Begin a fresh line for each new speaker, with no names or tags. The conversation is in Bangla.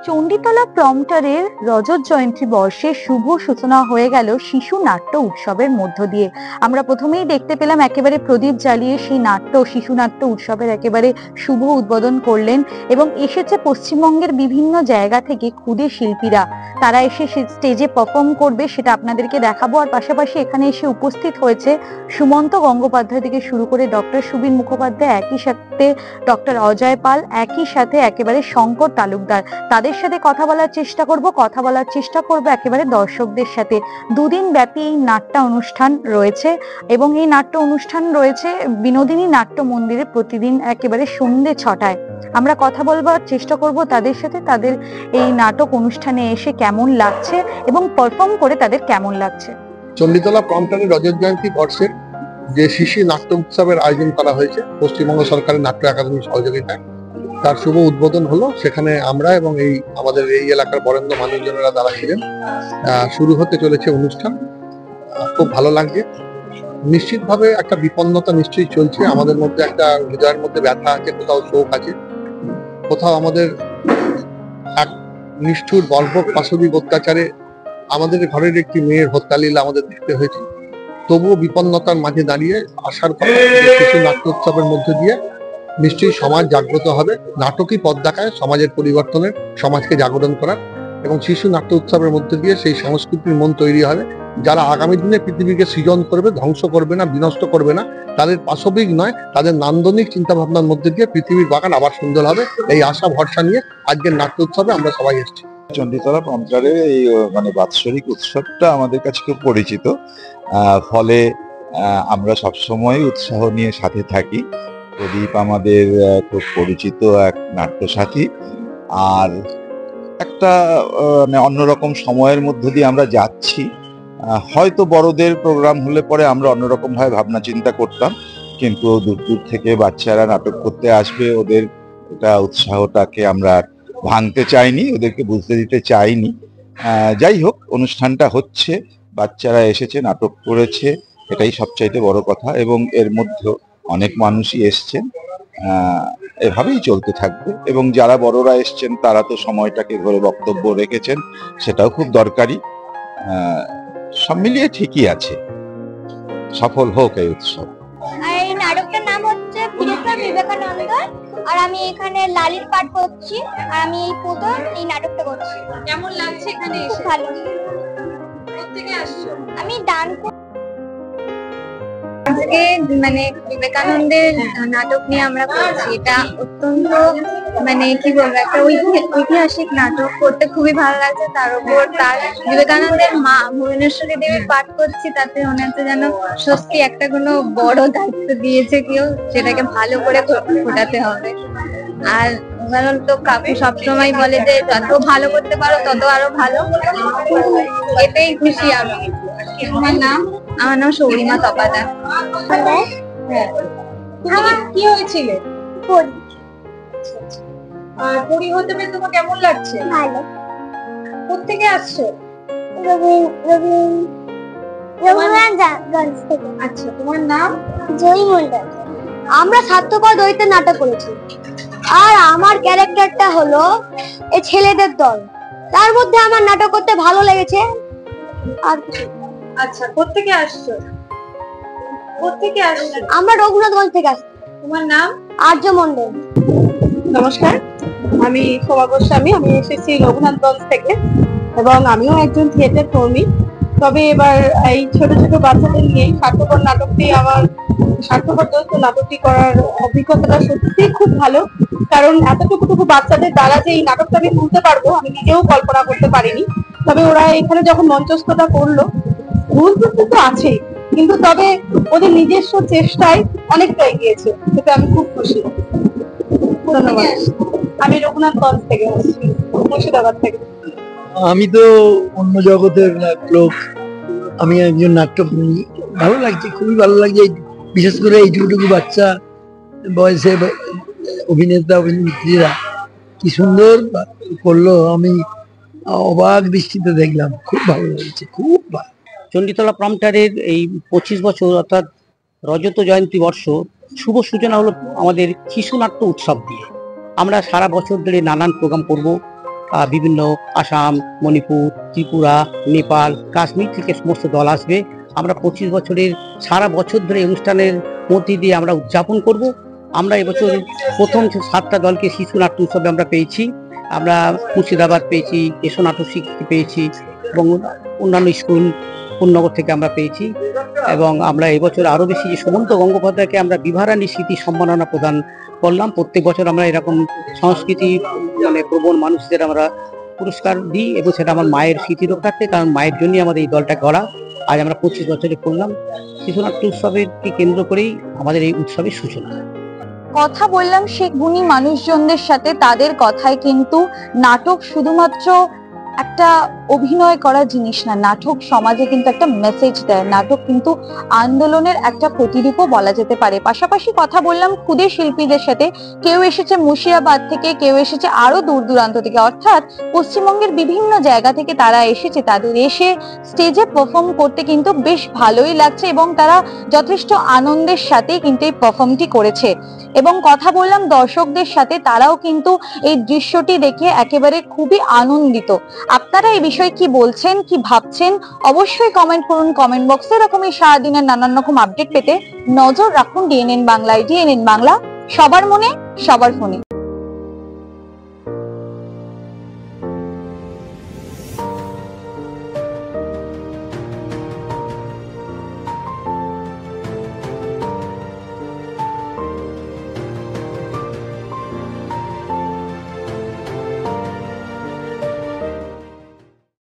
চণ্ডীতলা প্রম্পটারের রজত জয়ন্তী বর্ষে শুভ সূচনা হয়ে গেল শিশু নাট্য উৎসবের মধ্য দিয়ে। আমরা প্রথমেই দেখতে পেলাম একেবারে প্রদীপ জ্বালিয়ে সেই শিশু নাট্য উৎসবের একেবারে শুভ উদ্বোধন করলেন এবং এসেছে পশ্চিমবঙ্গের বিভিন্ন জায়গা থেকে ক্ষুদে শিল্পীরা। তারা এসে স্টেজে পারফর্ম করবে, সেটা আপনাদেরকে দেখাবো। আর পাশাপাশি এখানে এসে উপস্থিত হয়েছে সুমন্ত গঙ্গোপাধ্যায় থেকে শুরু করে ডক্টর সুবীর মুখোপাধ্যায়, একই সাথে ডক্টর অজয় পাল, একই সাথে একেবারে শঙ্কর তালুকদার। তাদের সাথে কথা বলার চেষ্টা করব একেবারে দর্শকদের সাথে। দুদিন ব্যাপী এই নাট্য অনুষ্ঠান রয়েছে এবং এই নাট্য অনুষ্ঠান রয়েছে বিনোদিনী নাট্য মন্দিরে প্রতিদিন একেবারে সন্ধ্যে 6টায়। আমরা কথা বলবার চেষ্টা করব তাদের সাথে, তাদের এই নাটক অনুষ্ঠানে এসে কেমন লাগছে এবং পারফর্ম করে তাদের কেমন লাগছে।
চণ্ডীতলা প্রম্পটারের রজত জয়ন্তী বর্ষের যে শিশু নাট্য উৎসবের আয়োজন করা হয়েছে পশ্চিমবঙ্গ সরকারের নাট্য একাডেমির সহযোগিতায়, তার শুভ উদ্বোধন হলো। সেখানে আমরা এবং আমাদের এই এলাকার বরেণ্য মানুষজনেরা যারা ছিলেন, শুরু হতে চলেছে অনুষ্ঠান। খুব ভালো লাগছে। নিশ্চিতভাবে একটা বিপন্নতা নিশ্চয়ই চলছে আমাদের মধ্যে, একটা হৃদয়ের মধ্যে ব্যথা আছে, কোথাও শোক আছে, কোথাও আমাদের এক নিষ্ঠুর বর্বর পাশবিক অত্যাচারে আমাদের ঘরের একটি মেয়ের হত্যালীলা আমাদের দেখতে হয়েছে। তবুও বিপন্নতার মাঝে দাঁড়িয়ে আশার কথা শিশু নাট্য উৎসবের মধ্যে দিয়ে নিশ্চয়ই সমাজ জাগ্রত হবে। নাটকই পথ দেখায় সমাজের পরিবর্তনের, সমাজকে জাগরণ করার, এবং শিশু নাট্য উৎসবের মধ্যে দিয়ে সেই সংস্কৃতির মন তৈরি হবে যারা আগামী দিনে পৃথিবীকে সৃজন করবে, ধ্বংস করবে না, বিনষ্ট করবে না। তাদের পাশবিক নয়, তাদের নান্দনিক চিন্তা ভাবনার মধ্যে দিয়ে পৃথিবীর বাগান আবার সুন্দর হবে। এই আশা ভরসা নিয়ে আজকের নাট্য উৎসবে আমরা সবাই এসেছি।
চণ্ডীতলা প্রম্পটারের এই বাৎসরিক উৎসবটা আমাদের কাছে খুব পরিচিত, ফলে আমরা সবসময় উৎসাহ নিয়ে সাথে থাকি। প্রদীপ আমাদের খুব পরিচিত এক নাট্যসাথী, আর একটা অন্যরকম সময়ের মধ্য দিয়ে আমরা যাচ্ছি। হয়তো বড়দের প্রোগ্রাম হলে পরে আমরা অন্যরকম ভাবে ভাবনা চিন্তা করতাম, কিন্তু দূর দূর থেকে বাচ্চারা নাটক করতে আসবে, ওদের এটা উৎসাহটাকে আমরা ভাঙতে চাইনি, ওদেরকে বুঝতে দিতে চাইনি। যাই হোক, অনুষ্ঠানটা হচ্ছে, বাচ্চারা এসেছে, নাটক করেছে, এটাই সবচাইতে বড় কথা। এবং এর মধ্যে অনেক মানুষই এসছেন, এভাবেই চলতে থাকবে। এবং যারা বড়রা এসছেন তারা তো সময়টাকে ধরে বক্তব্য রেখেছেন, সেটাও খুব দরকারি। সব মিলিয়ে ঠিকই আছে, সফল হোক এই উৎসব।
এই নাটকটার নাম হচ্ছে বিবেকানন্দ, আর আমি এখানে লালির পাঠ করছি, আর আমি এই প্রথম এই নাটকটা করছি।
কেমন লাগছে এখানে এসে?
ভালো।
কোত্থেকে আসছো?
আমি ডান
আজকে বিবেকানন্দের নাটক নিয়ে আমরা করছি। এটা অত্যন্ত কি বলবো, একটা ঐতিহাসিক নাটক, করতে খুবই ভালো লাগছে। তার উপর তার বিবেকানন্দের মা ভুবনেশ্বরী দেবীর পাঠ করছি, তাতে মনে হচ্ছে যেন সত্যি একটা কোনো বড় দায়িত্ব দিয়েছে কেউ, সেটাকে ভালো করে ফোটাতে হবে। আর কারণ তো কাকু সবসময় বলে যে যত ভালো করতে পারো তত আরো ভালো, এটাই খুশি আমি। তোমার নাম? আমার নাম সৌরিমা তপাদার।
কি হয়েছিল?
পরি হতে পেরে তোমার কেমন লাগছে?
ভালো।
কোত্থেকে আসছো? আচ্ছা, তোমার নাম?
জয়ী মন্ডল। আমরা স্বার্থপর দৈত্যের নাটক করেছি, আর আমার ক্যারেক্টারটা হলো এই ছেলেদের দল। তার মধ্যে আমার নাটক করতে ভালো লেগেছে। আর
আচ্ছা, কোত্থেকে আসছো?
আমরা রঘুনাথগঞ্জ থেকে আসছি।
তোমার নাম?
আর্য মন্ডল।
নমস্কার, আমি শোভা গোস্বামী। আমি এসেছি রঘুনাথগঞ্জ থেকে এবং আমিও একজন থিয়েটার কর্মী। তবে এবার এই ছোট ছোট বাচ্চাদের নিয়ে স্বার্থপর নাটকটি, আমার স্বার্থপর দৈত্য নাটকটি করার অভিজ্ঞতাটা সত্যি খুব ভালো। কারণ এতটুকু বাচ্চাদের দ্বারা যে এই নাটকটা আমি তুলতে পারবো আমি নিজেও কল্পনা করতে পারিনি। তবে ওরা এখানে যখন মঞ্চস্থটা করলো, ভুল ত্রুটি তো আছেই, কিন্তু তবে ওদের নিজস্ব চেষ্টায় অনেকটা এগিয়েছে, সেটা আমি খুব খুশি। ধন্যবাদ। আমি রঘুনাথগঞ্জ থেকে আসছি, মুর্শিদাবাদ থেকে।
আমি তো অন্য জগতের লোক, আমি একজন নাট্যপ্রেমী। ভালো লাগছে, খুবই ভালো লাগছে। বিশেষ করে এইটুকু বাচ্চা বয়সে অভিনেতা অভিনেত্রীরা কি সুন্দর করলো, আমি অবাক দৃষ্টিতে দেখলাম। খুব ভালো লাগছে, খুব ভালো।
চণ্ডীতলা প্রম্পটারের এই 25 বছর অর্থাৎ রজত জয়ন্তী বর্ষ শুভ সূচনা হলো আমাদের শিশু নাট্য উৎসব দিয়ে। আমরা সারা বছর ধরে নানান প্রোগ্রাম করব, বিভিন্ন আসাম, মণিপুর, ত্রিপুরা, নেপাল, কাশ্মীর থেকে সমস্ত দল আসবে। আমরা 25 বছরের সারা বছর ধরে এই অনুষ্ঠানের মধ্যে দিয়ে আমরা উদযাপন করব। আমরা এবছর প্রথম 7টা দলকে শিশু নাট্য উৎসবে আমরা পেয়েছি। আমরা মুর্শিদাবাদ পেয়েছি, এসো নাটক শিখতে পেয়েছি এবং অন্যান্য স্কুল পূর্ণনগর থেকে আমরা পেয়েছি। এবং আমরা এবছর আরো বেশি যে সুমন্ত গঙ্গোপাধ্যায়কে আমরা বিভারানী স্মৃতি সম্মাননা প্রদান করলাম। প্রত্যেক বছর আমরা এরকম সংস্কৃতি প্রবণ মানুষদের আমরা পুরস্কার দিই এবং সেটা আমার মায়ের স্মৃতি রক্ষার্থে, কারণ মায়ের জন্যই আমাদের এই দলটা গড়া। আজ আমরা 25 বছরে করলাম। শিশু নাট্য উৎসবেরকে কেন্দ্র করেই আমাদের এই উৎসবের সূচনা।
কথা বললাম সেই গুণী মানুষজনদের সাথে, তাদের কথায় কিন্তু নাটক শুধুমাত্র একটা অভিনয় করা জিনিস না, নাটক সমাজে কিন্তু একটা মেসেজ দেয়, নাটক কিন্তু আন্দোলনের একটা প্রতিরূপও বলা যেতে পারে। পাশাপাশি কথা বললাম ক্ষুদে শিল্পীদের সাথে, কেউ এসেছে মুর্শিদাবাদ থেকে, কেউ এসেছে আরো দূর দূরান্ত থেকে, অর্থাৎ পশ্চিমবঙ্গের বিভিন্ন জায়গা থেকে তারা এসেছে। তাদের এসে স্টেজে পারফর্ম করতে কিন্তু বেশ ভালোই লাগছে এবং তারা যথেষ্ট আনন্দের সাথে কিন্তু এই পারফর্মটি করেছে। এবং কথা বললাম দর্শকদের সাথে, তারাও কিন্তু এই দৃশ্যটি দেখে একেবারে খুবই আনন্দিত। আপনারা এই বিষয়ে কি বলছেন, কি ভাবছেন, অবশ্যই কমেন্ট করুন কমেন্ট বক্সে। এরকমই সারাদিনের নানান রকম আপডেট পেতে নজর রাখুন ডিএনএন বাংলায়। ডিএনএন বাংলা, সবার মনে সবার ফোনে।